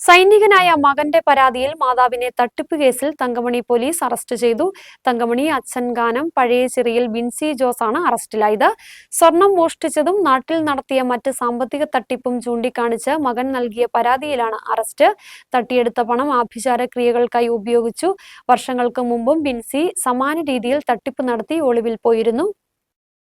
സൈനികനായ മകന്റെ പരാതിയിൽ മാതാവിനെ തട്ടിപ്പ് കേസിൽ തങ്കമണി പോലീസ് അറസ്റ്റ് ചെയ്തു. തങ്കമണി അച്ഛൻകാനം പഴയചിറയിൽ ബിൻസി ജോസാണ് അറസ്റ്റിലായത്. സ്വർണം മോഷ്ടിച്ചതും നാട്ടിൽ നടത്തിയ മറ്റ് സാമ്പത്തിക തട്ടിപ്പും ചൂണ്ടിക്കാണിച്ച് മകൻ നൽകിയ പരാതിയിലാണ് അറസ്റ്റ്. തട്ടിയെടുത്ത പണം ആഭിചാര ക്രിയകൾക്കായി ഉപയോഗിച്ചു. വർഷങ്ങൾക്ക് മുമ്പും ബിൻസി സമാന രീതിയിൽ തട്ടിപ്പ് നടത്തി ഒളിവിൽ പോയിരുന്നു.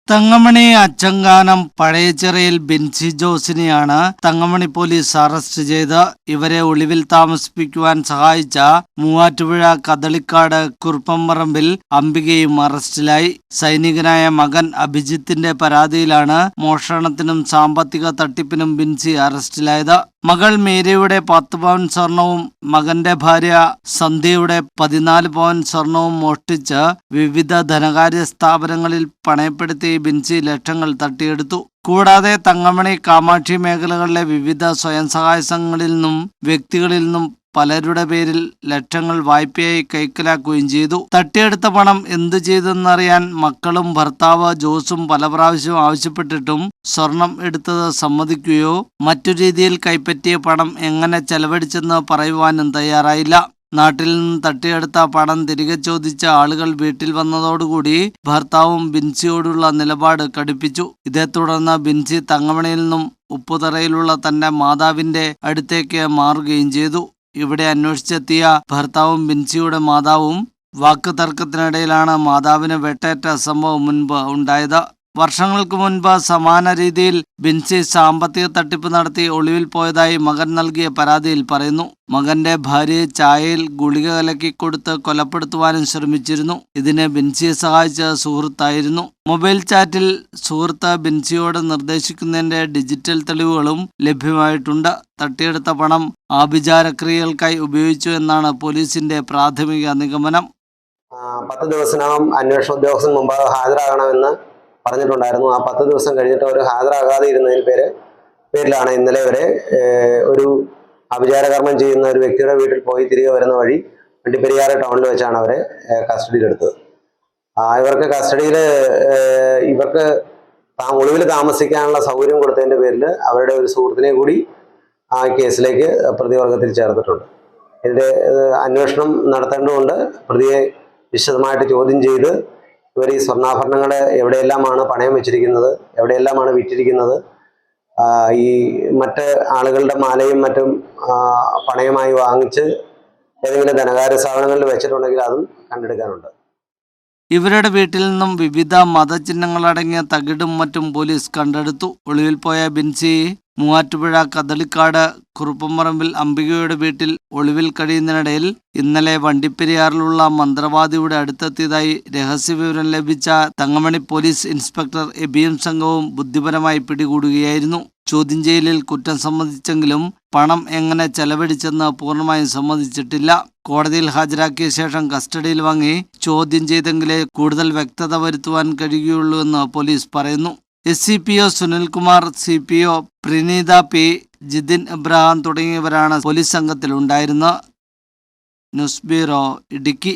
തങ്കമണി അച്ചങ്കാനം പഴയച്ചിറയിൽ ബിൻസി ജോസിനെയാണ് തങ്കമണി പോലീസ് അറസ്റ്റ് ചെയ്ത്. ഇവരെ ഒളിവിൽ താമസിപ്പിക്കുവാൻ സഹായിച്ച മൂവാറ്റുപുഴ കദളിക്കാട് കുറുപ്പംപറമ്പിൽ അംബികയും അറസ്റ്റിലായി. സൈനികനായ മകൻ അഭിജിത്തിന്റെ പരാതിയിലാണ് മോഷണത്തിനും സാമ്പത്തിക തട്ടിപ്പിനും ബിൻസി അറസ്റ്റിലായത്. മകൾ മീരയുടെ 10 പവൻ സ്വർണവും മകന്റെ ഭാര്യ സന്ധ്യയുടെ 14 പവൻ സ്വർണവും മോഷ്ടിച്ച് വിവിധ ധനകാര്യ സ്ഥാപനങ്ങളിൽ പണയപ്പെടുത്തി ബിൻസി ലക്ഷങ്ങൾ തട്ടിയെടുത്തു. കൂടാതെ തങ്കമണി കാമാക്ഷി മേഖലകളിലെ വിവിധ സ്വയം സഹായ സംഘങ്ങളിൽ നിന്നും വ്യക്തികളിൽ നിന്നും പലരുടെ പേരിൽ ലക്ഷങ്ങൾ വായ്പയായി കൈക്കലാക്കുകയും ചെയ്തു. തട്ടിയെടുത്ത പണം എന്തു ചെയ്തെന്നറിയാൻ മക്കളും ഭർത്താവ് ജോസും പല പ്രാവശ്യവും ആവശ്യപ്പെട്ടിട്ടും സ്വർണം എടുത്തത് സമ്മതിക്കുകയോ മറ്റു രീതിയിൽ കൈപ്പറ്റിയ പണം എങ്ങനെ ചെലവഴിച്ചെന്ന് പറയുവാനും തയ്യാറായില്ല. നാട്ടിൽ നിന്ന് തട്ടിയെടുത്ത പണം തിരികെ ചോദിച്ച ആളുകൾ വീട്ടിൽ വന്നതോടുകൂടി ഭർത്താവും ബിൻസിയോടുള്ള നിലപാട് കടുപ്പിച്ചു. ഇതേ തുടർന്ന് ബിൻസി തങ്കമണിയിൽ നിന്നും ഉപ്പുതറയിലുള്ള തന്റെ മാതാവിന്റെ അടുത്തേക്ക് മാറുകയും ചെയ്തു. ഇവിടെ അന്വേഷിച്ചെത്തിയ ഭർത്താവും ബിൻസിയുടെ മാതാവും വാക്ക് തർക്കത്തിനിടയിലാണ് മാതാവിന് വെട്ടേറ്റ സംഭവം മുൻപ് ഉണ്ടായത്. വർഷങ്ങൾക്ക് മുൻപ് സമാന രീതിയിൽ ബിൻസി സാമ്പത്തിക തട്ടിപ്പ് നടത്തി ഒളിവിൽ പോയതായി മകൻ നൽകിയ പരാതിയിൽ പറയുന്നു. മകന്റെ ഭാര്യയെ ചായയിൽ ഗുളിക കലക്കി കൊടുത്ത് കൊലപ്പെടുത്തുവാനും ശ്രമിച്ചിരുന്നു. ഇതിന് ബിൻസിയെ സഹായിച്ച സുഹൃത്തായിരുന്നു. മൊബൈൽ ചാറ്റിൽ സുഹൃത്ത് ബിൻസിയോട് നിർദ്ദേശിക്കുന്നതിന്റെ ഡിജിറ്റൽ തെളിവുകളും ലഭ്യമായിട്ടുണ്ട്. തട്ടിയെടുത്ത പണം ആഭിചാരക്രിയകൾക്കായി ഉപയോഗിച്ചു എന്നാണ് പോലീസിന്റെ പ്രാഥമിക നിഗമനം. 10 ദിവസത്തിനകം അന്വേഷണ ഉദ്യോഗസ്ഥൻ മുമ്പ് ഹാജരാകണമെന്ന് പറഞ്ഞിട്ടുണ്ടായിരുന്നു. ആ 10 ദിവസം കഴിഞ്ഞിട്ട് അവർ ഹാജരാകാതെ ഇരുന്നതിന് പേരിലാണ് ഇന്നലെ വരെ ഒരു അഭിചാരകർമ്മം ചെയ്യുന്ന ഒരു വ്യക്തിയുടെ വീട്ടിൽ പോയി തിരികെ വരുന്ന വഴി വണ്ടിപ്പെരിയാർ ടൗണിൽ വെച്ചാണ് അവരെ കസ്റ്റഡിയിലെടുത്തത്. ഇവർക്ക് കസ്റ്റഡിയിൽ ഇവർക്ക് ഒളിവിൽ താമസിക്കാനുള്ള സൗകര്യം കൊടുത്തതിൻ്റെ പേരിൽ അവരുടെ ഒരു സുഹൃത്തിനെ കൂടി ആ കേസിലേക്ക് പ്രതിവർഗത്തിൽ ചേർത്തിട്ടുണ്ട്. ഇതിൻ്റെ അന്വേഷണം നടത്തേണ്ടതുകൊണ്ട് പ്രതിയെ വിശദമായിട്ട് ചോദ്യം ചെയ്ത് ഇവർ ഈ സ്വർണ്ണാഭരണങ്ങൾ എവിടെയെല്ലാമാണ് പണയം വെച്ചിരിക്കുന്നത്, എവിടെയെല്ലാമാണ് വിറ്റിരിക്കുന്നത്, ഈ മറ്റ് ആളുകളുടെ മാലയും മറ്റും പണയമായി വാങ്ങിച്ച് ഏതെങ്കിലും ധനകാര്യ സ്ഥാപനങ്ങളിൽ വെച്ചിട്ടുണ്ടെങ്കിൽ അതും കണ്ടെടുക്കാനുണ്ട്. ഇവരുടെ വീട്ടിൽ നിന്നും വിവിധ മതചിഹ്നങ്ങളടങ്ങിയ തകിടും മറ്റും പോലീസ് കണ്ടെടുത്തു. ഒളിവിൽ പോയ ബിൻസി മൂവാറ്റുപുഴ കദളിക്കാട് കുറുപ്പംപറമ്പിൽ അംബികയുടെ വീട്ടിൽ ഒളിവിൽ കഴിയുന്നതിനിടയിൽ ഇന്നലെ വണ്ടിപ്പെരിയാറിലുള്ള മന്ത്രവാദിയുടെ അടുത്തെത്തിയതായി രഹസ്യവിവരം ലഭിച്ച തങ്കമണി പോലീസ് ഇൻസ്പെക്ടർ എബിയും സംഘവും ബുദ്ധിപരമായി പിടികൂടുകയായിരുന്നു. ചോദ്യം ചെയ്യലിൽ കുറ്റം സമ്മതിച്ചെങ്കിലും പണം എങ്ങനെ ചെലവഴിച്ചെന്ന് പൂർണ്ണമായും സമ്മതിച്ചിട്ടില്ല. കോടതിയിൽ ഹാജരാക്കിയ ശേഷം കസ്റ്റഡിയിൽ വാങ്ങി ചോദ്യം ചെയ്തെങ്കിലേ കൂടുതൽ വ്യക്തത വരുത്തുവാൻ കഴിയുകയുള്ളൂ എന്ന് പോലീസ് പറയുന്നു. SCPO Sunilkumar, CPO പ്രീനീത P, Jithin Ibrahim തുടങ്ങിയവരാണ് പോലീസ് സംഘത്തിൽ ഉണ്ടായിരുന്നത്. News bureau, Idukki.